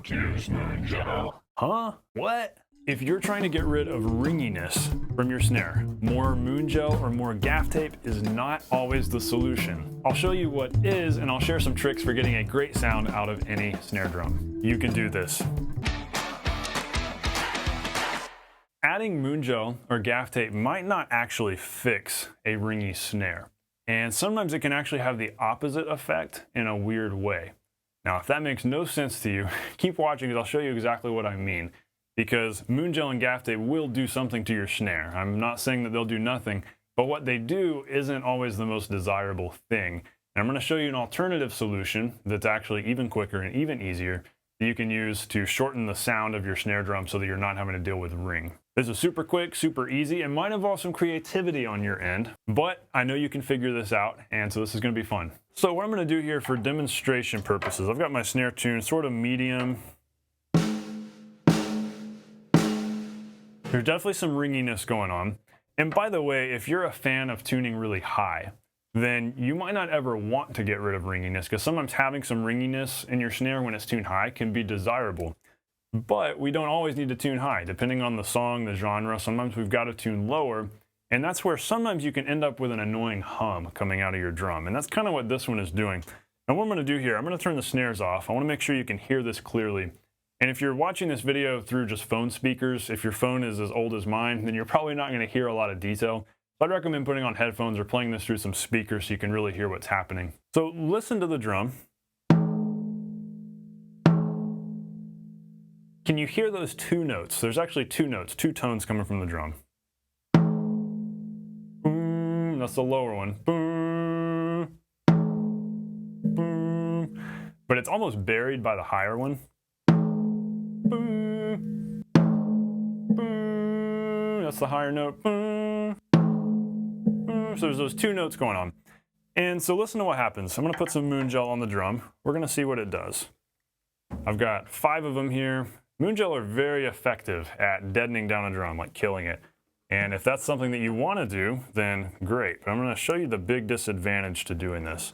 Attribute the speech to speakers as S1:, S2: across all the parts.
S1: Cheers, Moongel.
S2: Huh? What? If you're trying to get rid of ringiness from your snare, more Moongel or more gaff tape is not always the solution. I'll show you what is, and I'll share some tricks for getting a great sound out of any snare drum. You can do this. Adding Moongel or gaff tape might not actually fix a ringy snare, and sometimes it can actually have the opposite effect in a weird way. Now, if that makes no sense to you, keep watching because I'll show you exactly what I mean. Because Moongel and gaff tape will do something to your snare. I'm not saying that they'll do nothing, but what they do isn't always the most desirable thing. And I'm going to show you an alternative solution that's actually even quicker and even easier that you can use to shorten the sound of your snare drum so that you're not having to deal with ring. This is super quick, super easy, and might involve some creativity on your end, but I know you can figure this out, and so this is going to be fun. So what I'm going to do here for demonstration purposes, I've got my snare tuned sort of medium. There's definitely some ringiness going on. And by the way, if you're a fan of tuning really high, then you might not ever want to get rid of ringiness, because sometimes having some ringiness in your snare when it's tuned high can be desirable. But we don't always need to tune high. Depending on the song, the genre, sometimes we've got to tune lower. And that's where sometimes you can end up with an annoying hum coming out of your drum. And that's kind of what this one is doing. Now what I'm going to do here, I'm going to turn the snares off. I want to make sure you can hear this clearly. And if you're watching this video through just phone speakers, if your phone is as old as mine, then you're probably not going to hear a lot of detail. So I'd recommend putting on headphones or playing this through some speakers so you can really hear what's happening. So listen to the drum. Can you hear those two notes? There's actually two notes, two tones coming from the drum. Boom, that's the lower one. Boom, boom. But it's almost buried by the higher one. Boom, boom, that's the higher note. Boom, boom. So there's those two notes going on. And so listen to what happens. I'm going to put some Moongel on the drum. We're going to see what it does. I've got 5 of them here. Moongel are very effective at deadening down a drum, like killing it. And if that's something that you want to do, then great. But I'm going to show you the big disadvantage to doing this.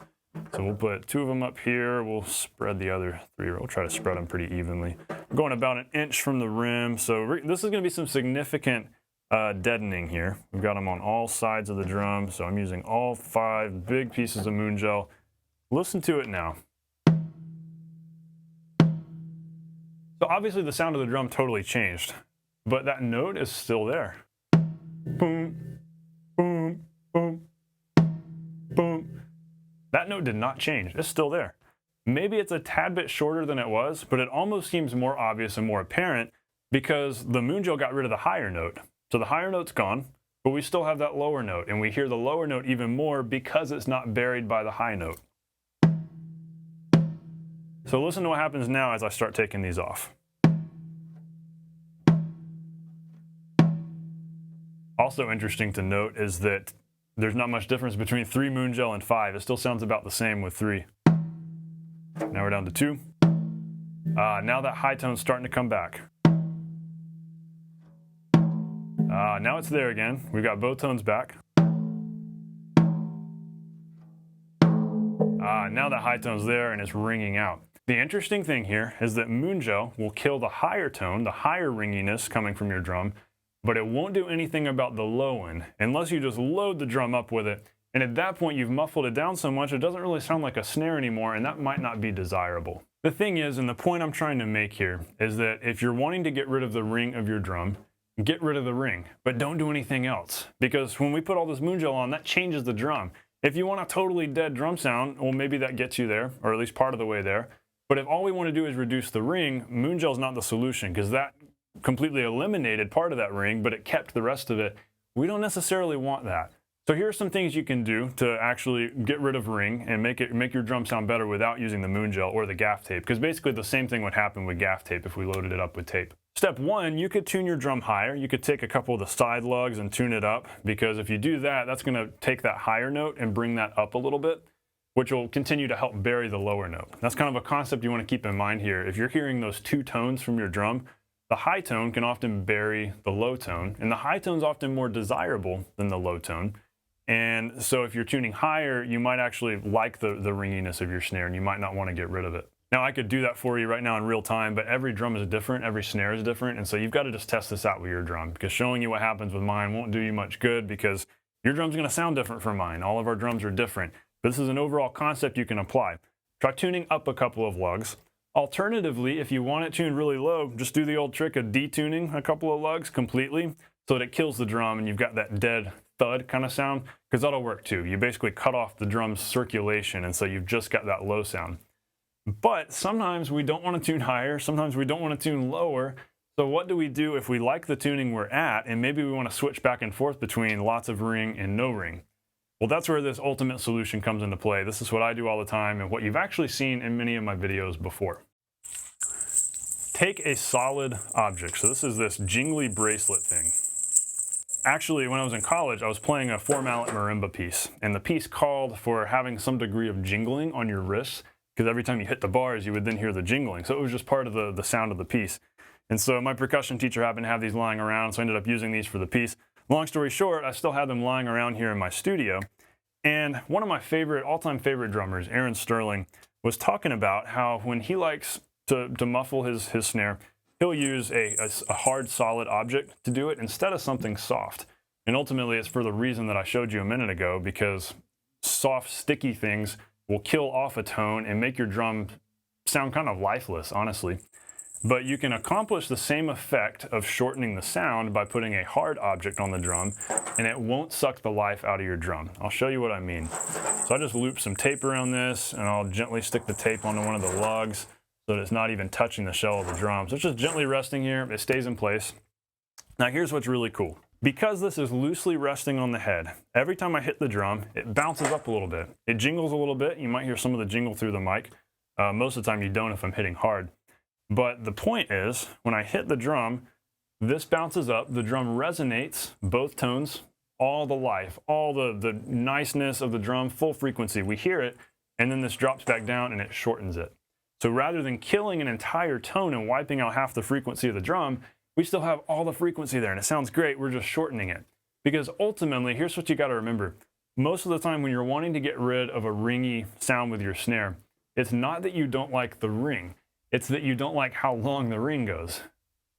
S2: So we'll put 2 of them up here. We'll spread the other 3. We'll try to spread them pretty evenly. We're going about 1 inch from the rim. So this is going to be some significant deadening here. We've got them on all sides of the drum. So I'm using all 5 big pieces of Moongel. Listen to it now. So obviously the sound of the drum totally changed, but that note is still there. Boom, boom, boom, boom. That note did not change. It's still there. Maybe it's a tad bit shorter than it was, but it almost seems more obvious and more apparent because the Moongel got rid of the higher note. So the higher note's gone, but we still have that lower note, and we hear the lower note even more because it's not buried by the high note. So listen to what happens now as I start taking these off. Also interesting to note is that there's not much difference between 3 Moongel and 5. It still sounds about the same with 3. Now we're down to 2. Now that high tone's starting to come back. Now it's there again. We've got both tones back. Now that high tone's there and it's ringing out. The interesting thing here is that Moongel will kill the higher tone, the higher ringiness coming from your drum, but it won't do anything about the low one unless you just load the drum up with it. And at that point, you've muffled it down so much, it doesn't really sound like a snare anymore, and that might not be desirable. The thing is, and the point I'm trying to make here, is that if you're wanting to get rid of the ring of your drum, get rid of the ring, but don't do anything else. Because when we put all this Moongel on, that changes the drum. If you want a totally dead drum sound, well, maybe that gets you there, or at least part of the way there. But if all we want to do is reduce the ring, Moongel's not the solution, because that completely eliminated part of that ring, but it kept the rest of it. We don't necessarily want that. So here are some things you can do to actually get rid of ring and make your drum sound better without using the Moongel or the gaff tape, because basically the same thing would happen with gaff tape if we loaded it up with tape. Step 1, you could tune your drum higher. You could take a couple of the side lugs and tune it up, because if you do that, that's going to take that higher note and bring that up a little bit, which will continue to help bury the lower note. That's kind of a concept you want to keep in mind here. If you're hearing those 2 tones from your drum, the high tone can often bury the low tone, and the high tone is often more desirable than the low tone. And so if you're tuning higher, you might actually like the ringiness of your snare, and you might not want to get rid of it. Now I could do that for you right now in real time, but every drum is different, every snare is different, and so you've got to just test this out with your drum, because showing you what happens with mine won't do you much good, because your drum's going to sound different from mine. All of our drums are different. But this is an overall concept you can apply. Try tuning up a couple of lugs. Alternatively, if you want it tuned really low, just do the old trick of detuning a couple of lugs completely so that it kills the drum and you've got that dead thud kind of sound, because that'll work too. You basically cut off the drum's circulation, and so you've just got that low sound. But sometimes we don't want to tune higher, sometimes we don't want to tune lower. So what do we do if we like the tuning we're at and maybe we want to switch back and forth between lots of ring and no ring? Well, that's where this ultimate solution comes into play. This is what I do all the time and what you've actually seen in many of my videos before. Take a solid object. So this is this jingly bracelet thing. Actually, when I was in college, I was playing a 4-mallet marimba piece, and the piece called for having some degree of jingling on your wrists, because every time you hit the bars, you would then hear the jingling. So it was just part of the sound of the piece. And so my percussion teacher happened to have these lying around, so I ended up using these for the piece. Long story short, I still had them lying around here in my studio. And one of my all-time favorite drummers, Aaron Sterling, was talking about how when he likes to muffle his snare, he'll use a hard, solid object to do it instead of something soft. And ultimately, it's for the reason that I showed you a minute ago, because soft, sticky things will kill off a tone and make your drum sound kind of lifeless, honestly. But you can accomplish the same effect of shortening the sound by putting a hard object on the drum, and it won't suck the life out of your drum. I'll show you what I mean. So I just loop some tape around this, and I'll gently stick the tape onto one of the lugs so that it's not even touching the shell of the drum. So it's just gently resting here. It stays in place. Now here's what's really cool. Because this is loosely resting on the head, every time I hit the drum, it bounces up a little bit. It jingles a little bit. You might hear some of the jingle through the mic. Most of the time you don't if I'm hitting hard. But the point is, when I hit the drum, this bounces up, the drum resonates, both tones, all the life, all the niceness of the drum, full frequency. We hear it, and then this drops back down and it shortens it. So rather than killing an entire tone and wiping out half the frequency of the drum, we still have all the frequency there, and it sounds great, we're just shortening it. Because ultimately, here's what you gotta remember. Most of the time when you're wanting to get rid of a ringy sound with your snare, it's not that you don't like the ring, it's that you don't like how long the ring goes.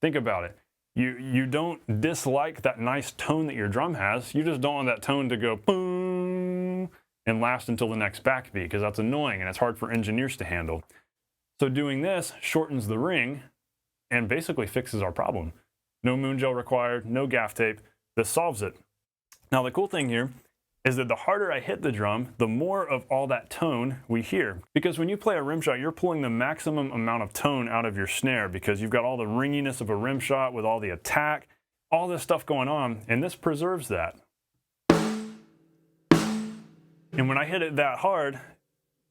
S2: Think about it. You don't dislike that nice tone that your drum has, you just don't want that tone to go boom and last until the next backbeat, because that's annoying and it's hard for engineers to handle. So doing this shortens the ring and basically fixes our problem. No Moongel required, no gaff tape. This solves it. Now the cool thing here is that the harder I hit the drum, the more of all that tone we hear. Because when you play a rim shot, you're pulling the maximum amount of tone out of your snare, because you've got all the ringiness of a rim shot with all the attack, all this stuff going on, and this preserves that. And when I hit it that hard,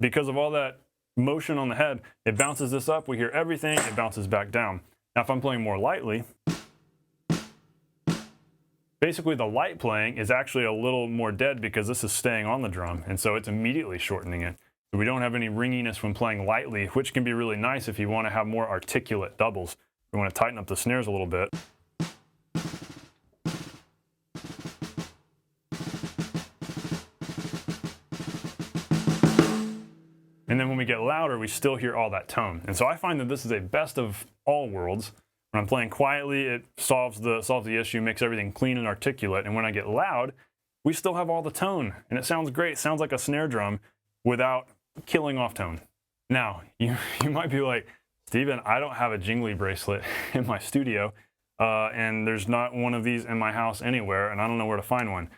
S2: because of all that motion on the head, it bounces this up, we hear everything, it bounces back down. Now if I'm playing more lightly, basically the light playing is actually a little more dead because this is staying on the drum, and so it's immediately shortening it. So we don't have any ringiness when playing lightly, which can be really nice if you want to have more articulate doubles. We want to tighten up the snares a little bit. And then when we get louder, we still hear all that tone. And so I find that this is a best of all worlds. When I'm playing quietly, it solves the issue, makes everything clean and articulate. And when I get loud, we still have all the tone. And it sounds great. It sounds like a snare drum without killing off tone. Now, you might be like, Steven, I don't have a jingly bracelet in my studio, and there's not one of these in my house anywhere, and I don't know where to find one.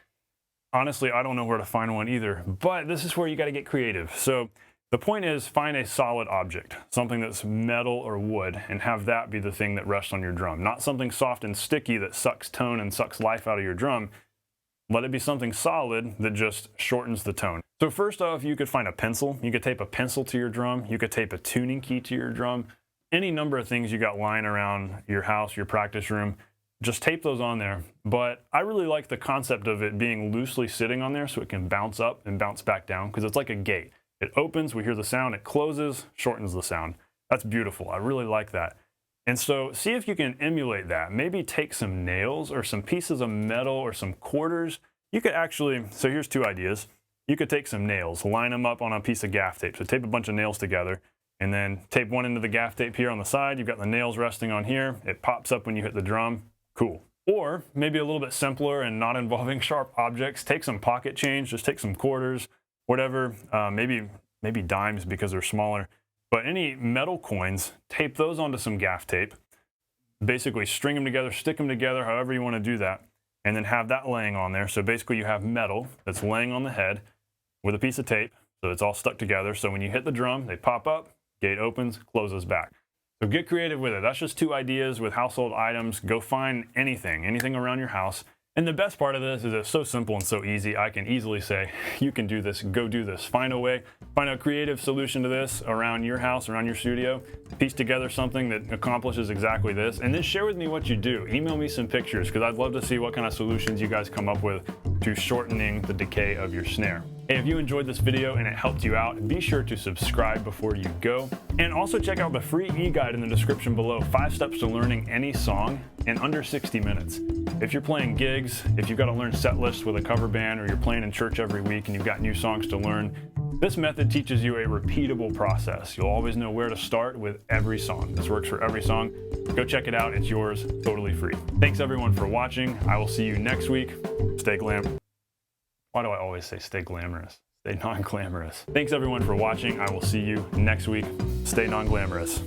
S2: Honestly, I don't know where to find one either, but this is where you got to get creative. So the point is, find a solid object, something that's metal or wood, and have that be the thing that rests on your drum. Not something soft and sticky that sucks tone and sucks life out of your drum. Let it be something solid that just shortens the tone. So first off, you could find a pencil. You could tape a pencil to your drum. You could tape a tuning key to your drum. Any number of things you got lying around your house, your practice room, just tape those on there. But I really like the concept of it being loosely sitting on there so it can bounce up and bounce back down, because it's like a gate. It opens, we hear the sound, it closes, shortens the sound. That's beautiful. I really like that. And so see if you can emulate that. Maybe take some nails or some pieces of metal or some quarters. You could actually, so here's two ideas. You could take some nails, line them up on a piece of gaff tape. So tape a bunch of nails together, and then tape one end of the gaff tape here on the side. You've got the nails resting on here. It pops up when you hit the drum. Cool. Or maybe a little bit simpler and not involving sharp objects. Take some pocket change, just take some quarters, whatever, maybe dimes because they're smaller. But any metal coins, tape those onto some gaff tape. Basically string them together, stick them together, however you want to do that, and then have that laying on there. So basically you have metal that's laying on the head with a piece of tape, so it's all stuck together. So when you hit the drum, they pop up, gate opens, closes back. So get creative with it. That's just 2 ideas with household items. Go find anything around your house. And the best part of this is it's so simple and so easy. I can easily say, you can do this, go do this. Find a way, find a creative solution to this around your house, around your studio. Piece together something that accomplishes exactly this. And then share with me what you do. Email me some pictures because I'd love to see what kind of solutions you guys come up with to shortening the decay of your snare. Hey, if you enjoyed this video and it helped you out, be sure to subscribe before you go. And also check out the free e-guide in the description below, 5 steps to learning any song in under 60 minutes. If you're playing gigs, if you've got to learn set lists with a cover band, or you're playing in church every week and you've got new songs to learn, this method teaches you a repeatable process. You'll always know where to start with every song. This works for every song. Go check it out. It's yours, totally free. Thanks everyone for watching. I will see you next week. Stay glam. Why do I always say stay glamorous? Stay non-glamorous. Thanks everyone for watching. I will see you next week. Stay non-glamorous.